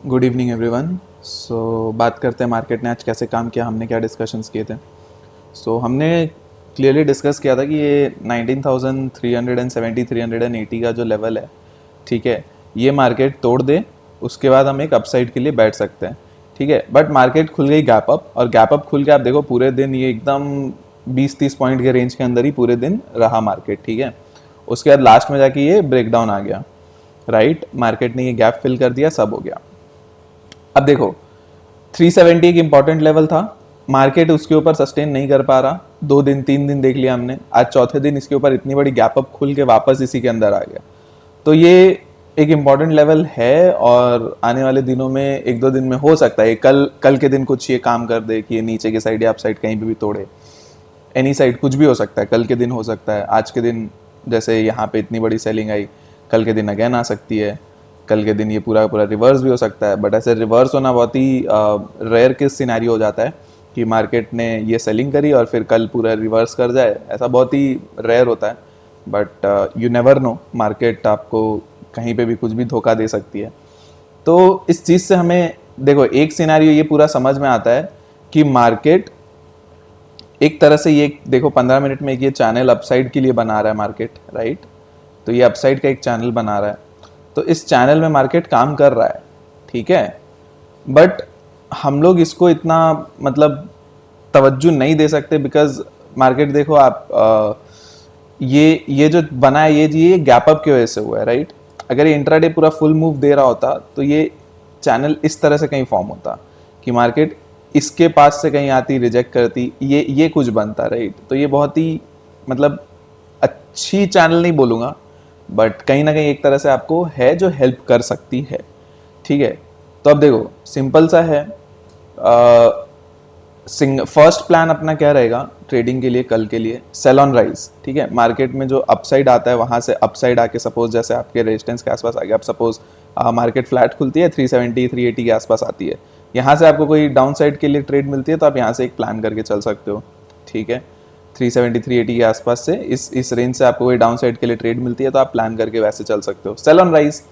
Good evening everyone. बात करते हैं मार्केट ने आज कैसे काम किया, हमने क्या डिस्कशंस किए थे। हमने क्लियरली डिस्कस किया था कि ये 19,370 380 का जो लेवल है, ठीक है, ये मार्केट तोड़ दे, उसके बाद हम एक अपसाइड के लिए बैठ सकते हैं। ठीक है, बट मार्केट खुल गई गैप अप, और गैप अप खुल के आप देखो पूरे दिन ये एकदम 20-30 पॉइंट के रेंज के अंदर ही पूरे दिन रहा मार्केट। ठीक है, उसके बाद लास्ट में जाके ये ब्रेकडाउन आ गया, राइट। मार्केट ने ये गैप फिल कर दिया, सब हो गया। अब देखो 370 एक इंपॉर्टेंट लेवल था, मार्केट उसके ऊपर सस्टेन नहीं कर पा रहा। 2 दिन 3 दिन देख लिया हमने, आज चौथे दिन इसके ऊपर इतनी बड़ी गैप अप खुल के वापस इसी के अंदर आ गया। तो ये एक इम्पॉर्टेंट लेवल है, और आने वाले दिनों में 1-2 दिन में हो सकता है कल के दिन कुछ ये काम कर दे कि ये नीचे की साइड या अप साइड कहीं भी तोड़े। एनी साइड कुछ भी हो सकता है, कल के दिन हो सकता है, आज के दिन जैसे यहाँ पे इतनी बड़ी सेलिंग आई, कल के दिन अगेन आ सकती है, कल के दिन ये पूरा पूरा रिवर्स भी हो सकता है। बट ऐसे रिवर्स होना बहुत ही रेयर केस सिनेरियो हो जाता है कि मार्केट ने ये सेलिंग करी और फिर कल पूरा रिवर्स कर जाए, ऐसा बहुत ही रेयर होता है। But you never know, market आपको कहीं पे भी कुछ भी धोखा दे सकती है। तो इस चीज़ से हमें देखो एक सिनेरियो ये पूरा समझ में आता है कि मार्केट एक तरह से ये देखो 15 मिनट में एक ये चैनल अपसाइड के लिए बना रहा है मार्केट, राइट। तो ये अपसाइड का एक चैनल बना रहा है, तो इस चैनल में मार्केट काम कर रहा है, ठीक है। बट हम लोग इसको इतना मतलब तवज्जो नहीं दे सकते, बिकॉज मार्केट देखो आप ये जो बना है ये गैप अप की वजह से हुआ है, राइट। अगर ये इंट्राडे पूरा फुल मूव दे रहा होता तो ये चैनल इस तरह से कहीं फॉर्म होता कि मार्केट इसके पास से कहीं आती, रिजेक्ट करती, ये कुछ बनता, राइट। तो ये बहुत ही मतलब अच्छी चैनल नहीं बोलूँगा, बट कहीं ना कहीं एक तरह से आपको है जो हेल्प कर सकती है, ठीक है। तो अब देखो सिंपल सा है, फर्स्ट प्लान अपना क्या रहेगा ट्रेडिंग के लिए, कल के लिए सेल ऑन राइज, ठीक है। मार्केट में जो अपसाइड आता है वहां से अपसाइड आके सपोज जैसे आपके रेजिस्टेंस के आसपास आ गया, अब सपोज मार्केट फ्लैट खुलती है 370 380 के आसपास आती है, यहाँ से आपको कोई डाउन साइड के लिए ट्रेड मिलती है तो आप यहाँ से एक प्लान करके चल सकते हो, ठीक है। 370 380 के आसपास से इस रेंज से आपको कोई डाउन साइड के लिए ट्रेड मिलती है तो आप प्लान करके वैसे चल सकते हो। सेल ऑन राइज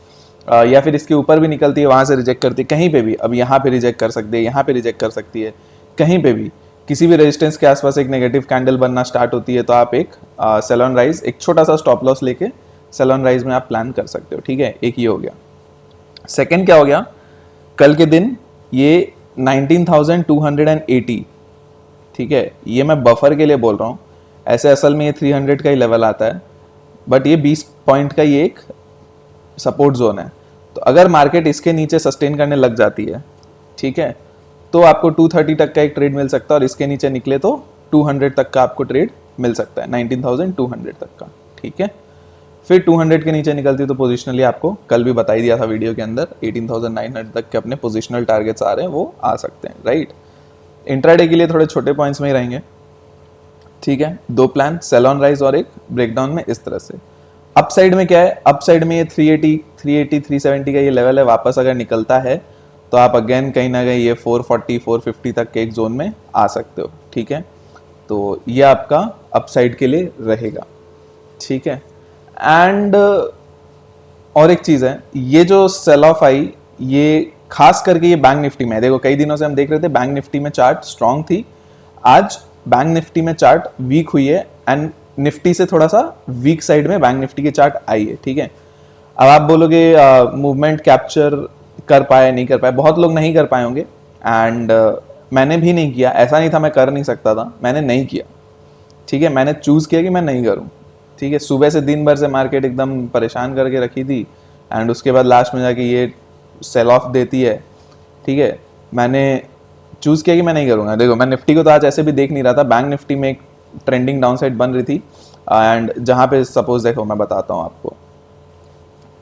या फिर इसके ऊपर भी निकलती है, वहां से रिजेक्ट करती है, कहीं पे भी, अब यहाँ पे रिजेक्ट कर सकती है, यहाँ पे रिजेक्ट कर सकती है, कहीं पे भी किसी भी रेजिस्टेंस के आसपास एक नेगेटिव कैंडल बनना स्टार्ट होती है तो आप एक सेल ऑन राइज, एक छोटा सा स्टॉप लॉस लेके सेल ऑन राइज में आप प्लान कर सकते हो, ठीक है। एक ये हो गया। सेकंड क्या हो गया, कल के दिन ये 19,280, ठीक है, ये मैं बफर के लिए बोल रहा हूँ, ऐसे असल में ये 300 का ही लेवल आता है, बट ये 20 पॉइंट का ये एक सपोर्ट जोन है। तो अगर मार्केट इसके नीचे सस्टेन करने लग जाती है, ठीक है, तो आपको 230 तक का एक ट्रेड मिल सकता है, और इसके नीचे निकले तो 200 तक का आपको ट्रेड मिल सकता है, 19,200 तक का, ठीक है। फिर 200 के नीचे निकलती तो पोजिशनली आपको कल भी बता ही दिया था वीडियो के अंदर 18,900 तक के अपने पोजिशनल टारगेट्स आ रहे हैं, वो आ सकते हैं, राइट। इंट्राडे के लिए थोड़े छोटे पॉइंट्स में ही रहेंगे, ठीक है। दो प्लान, सेल ऑन राइज और एक ब्रेकडाउन में इस तरह से। अप साइड में क्या है, अप साइड में ये 380 370 का ये लेवल है, वापस अगर निकलता है तो आप अगेन कहीं ना कहीं ये 440 450 तक के एक जोन में आ सकते हो, ठीक है। तो ये आपका अप साइड के लिए रहेगा, ठीक है। एंड और एक चीज है, ये जो सेल ऑफ आई ये खास करके ये बैंक निफ्टी में है। देखो कई दिनों से हम देख रहे थे बैंक निफ्टी में चार्ट स्ट्रांग थी, आज बैंक निफ्टी में चार्ट वीक हुई है, एंड निफ्टी से थोड़ा सा वीक साइड में बैंक निफ्टी की चार्ट आई है, ठीक है। अब आप बोलोगे मूवमेंट कैप्चर कर पाए नहीं कर पाए, बहुत लोग नहीं कर पाए होंगे, एंड मैंने भी नहीं किया, ऐसा नहीं था मैं कर नहीं सकता था, मैंने नहीं किया, ठीक है। मैंने चूज किया कि मैं नहीं करूं, ठीक है। सुबह से दिन भर से मार्केट एकदम परेशान करके रखी थी, एंड उसके बाद लास्ट में जाके ये सेल ऑफ देती है, ठीक है। मैंने चूज किया कि मैं नहीं करूंगा। देखो मैं निफ्टी को तो आज ऐसे भी देख नहीं रहा था, बैंक निफ्टी में एक ट्रेंडिंग डाउन साइड बन रही थी, एंड जहां पे सपोज देखो मैं बताता हूं आपको,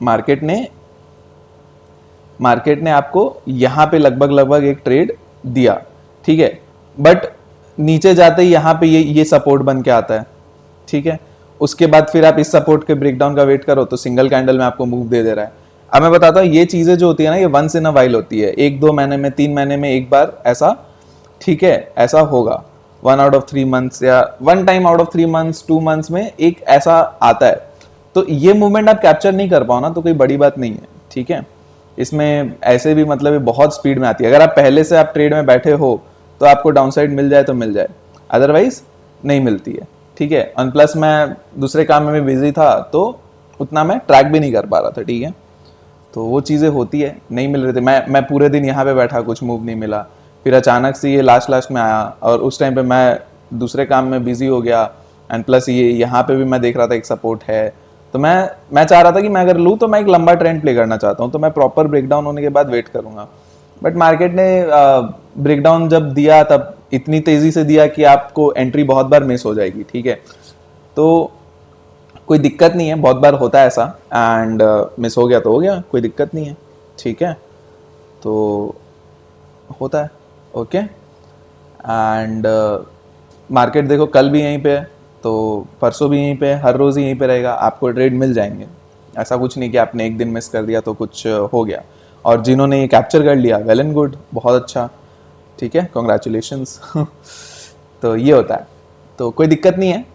मार्केट ने आपको यहां पे लगभग एक ट्रेड दिया, ठीक है। बट नीचे जाते ही यहां पे ये सपोर्ट बन के आता है, ठीक है। उसके बाद फिर आप इस सपोर्ट के ब्रेकडाउन का वेट करो तो सिंगल कैंडल में आपको मूव दे रहा है। अब मैं बताता हूँ ये चीजें जो होती है ना, ये वंस इन अ वाइल होती है, 1-2 महीने में 3 महीने में एक बार ऐसा, ठीक है, ऐसा होगा। 1 आउट ऑफ 3 मंथ्स या 1 time out of 3 months 2 months में एक ऐसा आता है। तो ये मूवमेंट आप कैप्चर नहीं कर पाओ ना तो कोई बड़ी बात नहीं है, ठीक है। इसमें ऐसे भी मतलब ये बहुत स्पीड में आती है। अगर आप पहले से आप ट्रेड में बैठे हो तो आपको डाउन साइड मिल जाए तो मिल जाए, अदरवाइज नहीं मिलती है, ठीक है। और प्लस मैं दूसरे काम में भी बिजी था तो उतना मैं ट्रैक भी नहीं कर पा रहा था, ठीक है। तो वो चीज़ें होती है, नहीं मिल रही थी। मैं पूरे दिन यहाँ पे बैठा, कुछ मूव नहीं मिला। फिर अचानक से ये लास्ट में आया और उस टाइम पे मैं दूसरे काम में बिजी हो गया। एंड प्लस ये यहाँ पे भी मैं देख रहा था एक सपोर्ट है, तो मैं चाह रहा था कि मैं अगर लूँ तो मैं एक लंबा ट्रेंड प्ले करना चाहता हूँ, तो मैं प्रॉपर ब्रेकडाउन होने के बाद वेट करूँगा। बट मार्केट ने ब्रेकडाउन जब दिया तब इतनी तेज़ी से दिया कि आपको एंट्री बहुत बार मिस हो जाएगी, ठीक है। तो कोई दिक्कत नहीं है, बहुत बार होता है ऐसा, एंड मिस हो गया तो हो गया, कोई दिक्कत नहीं है, ठीक है। तो होता है, ओके। एंड मार्केट देखो कल भी यहीं पे है, तो परसों भी यहीं पे है, हर रोज़ ही यहीं पे रहेगा, आपको ट्रेड मिल जाएंगे। ऐसा कुछ नहीं कि आपने एक दिन मिस कर दिया तो कुछ हो गया। और जिन्होंने ये कैप्चर कर लिया, वेल एंड गुड, बहुत अच्छा, ठीक है, कॉन्ग्रेचुलेशंस। तो ये होता है, तो कोई दिक्कत नहीं है।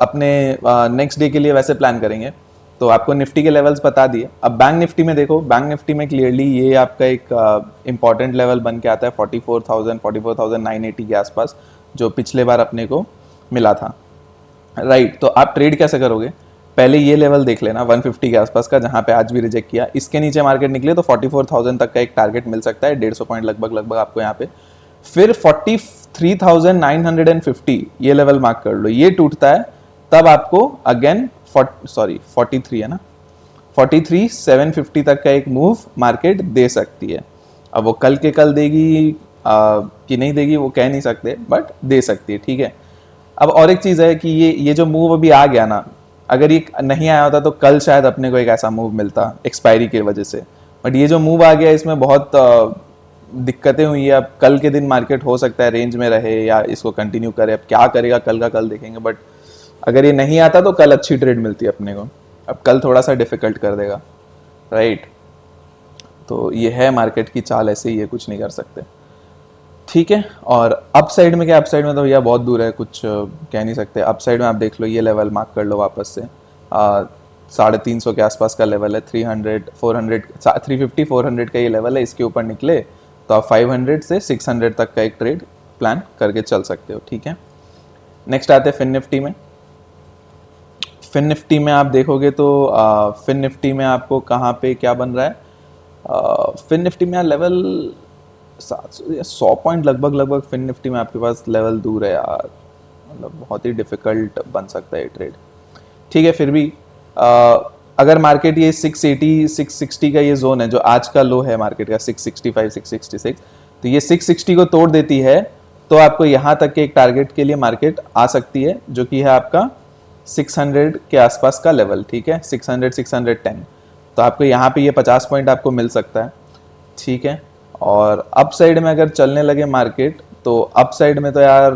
अपने नेक्स्ट डे के लिए वैसे प्लान करेंगे। तो आपको निफ्टी के लेवल्स बता दिए। अब बैंक निफ्टी में देखो, बैंक निफ्टी में क्लियरली ये आपका एक इंपॉर्टेंट लेवल बन के आता है 44,980 के आसपास, जो पिछले बार अपने को मिला था, राइट। तो आप ट्रेड कैसे करोगे, पहले ये लेवल देख लेना 150 के आसपास का, जहाँ पे आज भी रिजेक्ट किया। इसके नीचे मार्केट निकले तो 44,000 तक का एक टारगेट मिल सकता है, 150 पॉइंट लगभग आपको यहाँ पे। फिर 43,950 ये लेवल मार्क कर लो, ये टूटता है तब आपको अगेन 43 है ना, 43,750 तक का एक मूव मार्केट दे सकती है। अब वो कल के कल देगी कि नहीं देगी वो कह नहीं सकते, बट दे सकती है, ठीक है। अब और एक चीज़ है कि ये जो मूव अभी आ गया ना, अगर ये नहीं आया होता तो कल शायद अपने को एक ऐसा मूव मिलता एक्सपायरी की वजह से। बट ये जो मूव आ गया इसमें बहुत दिक्कतें हुई है। अब कल के दिन मार्केट हो सकता है रेंज में रहे या इसको कंटिन्यू करे, अब क्या करेगा कल का कल देखेंगे। बट अगर ये नहीं आता तो कल अच्छी ट्रेड मिलती है अपने को, अब कल थोड़ा सा डिफिकल्ट कर देगा, राइट। तो ये है मार्केट की चाल, ऐसे ही है, कुछ नहीं कर सकते, ठीक है। और अप साइड में क्या, अप साइड में तो भैया बहुत दूर है, कुछ कह नहीं सकते। अप साइड में आप देख लो, ये लेवल मार्क कर लो वापस से, 350 के आसपास का लेवल है, 300 400 350 400 का ये लेवल है। इसके ऊपर निकले तो आप 500 से 600 तक का एक ट्रेड प्लान करके चल सकते हो, ठीक है। नेक्स्ट आते हैं फिन निफ्टी में। फिन निफ्टी में आप देखोगे तो फिन निफ्टी में आपको कहाँ पे क्या बन रहा है, फिन निफ्टी में लेवल 100 पॉइंट लगभग फिन निफ्टी में आपके पास लेवल दूर है यार, मतलब बहुत ही डिफिकल्ट बन सकता है ट्रेड, ठीक है। फिर भी अगर मार्केट ये 680 660 का ये जोन है जो आज का लो है मार्केट का, 665 666, तो ये 660 को तोड़ देती है तो आपको यहाँ तक के एक टारगेट के लिए मार्केट आ सकती है, जो कि है आपका 600 के आसपास का लेवल, ठीक है, 600 610। तो आपको यहाँ पे ये 50 पॉइंट आपको मिल सकता है, ठीक है। और अप साइड में अगर चलने लगे मार्केट तो अप साइड में तो यार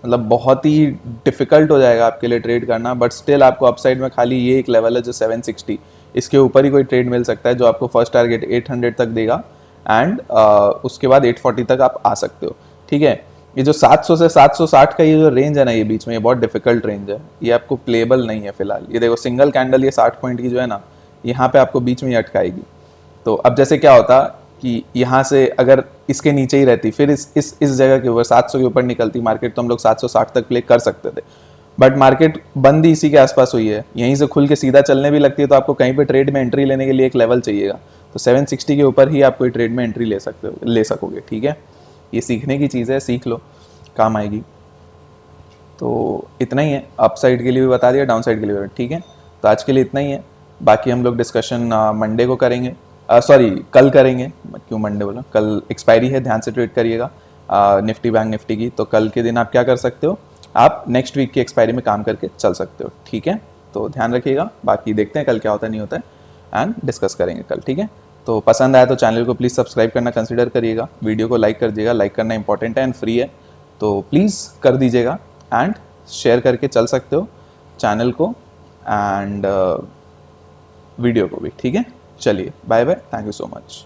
मतलब बहुत ही डिफिकल्ट हो जाएगा आपके लिए ट्रेड करना। बट स्टिल आपको अप साइड में खाली ये एक लेवल है जो 760, इसके ऊपर ही कोई ट्रेड मिल सकता है जो आपको फर्स्ट टारगेट 800 तक देगा, एंड उसके बाद 840 तक आप आ सकते हो, ठीक है। ये जो 700 से 760 का ये जो रेंज है ना, ये बीच में, ये बहुत डिफिकल्ट रेंज है, ये आपको प्लेबल नहीं है फिलहाल। ये देखो सिंगल कैंडल ये 60 पॉइंट की जो है ना, यहाँ पे आपको बीच में ही अटकाएगी। तो अब जैसे क्या होता कि यहाँ से अगर इसके नीचे ही रहती, फिर इस जगह के ऊपर 700 के ऊपर निकलती मार्केट, तो हम लोग 760 तक प्ले कर सकते थे। बट मार्केट बंद ही इसी के आसपास हुई है, यहीं से खुल के सीधा चलने भी लगती है, तो आपको कहीं पे ट्रेड में एंट्री लेने के लिए एक लेवल चाहिएगा। तो 760 के ऊपर ही आप कोई ट्रेड में एंट्री ले सकोगे, ठीक है। ये सीखने की चीज़ है, सीख लो, काम आएगी। तो इतना ही है, अप साइड के लिए भी बता दिया, डाउन साइड के लिए भी, ठीक है। तो आज के लिए इतना ही है, बाकी हम लोग डिस्कशन मंडे को करेंगे, सॉरी कल करेंगे, क्यों मंडे बोला, कल एक्सपायरी है, ध्यान से ट्रेड करिएगा निफ्टी बैंक निफ्टी की। तो कल के दिन आप क्या कर सकते हो, आप नेक्स्ट वीक की एक्सपायरी में काम करके चल सकते हो, ठीक है। तो ध्यान रखिएगा, बाकी देखते हैं कल क्या होता है नहीं होता है, एंड डिस्कस करेंगे कल, ठीक है। तो पसंद आया तो चैनल को प्लीज़ सब्सक्राइब करना कंसिडर करिएगा, वीडियो को लाइक कर दीजिएगा, लाइक करना इंपॉर्टेंट है एंड फ्री है, तो प्लीज़ कर दीजिएगा, एंड शेयर करके चल सकते हो चैनल को एंड वीडियो को भी, ठीक है। चलिए bye bye, thank you so much.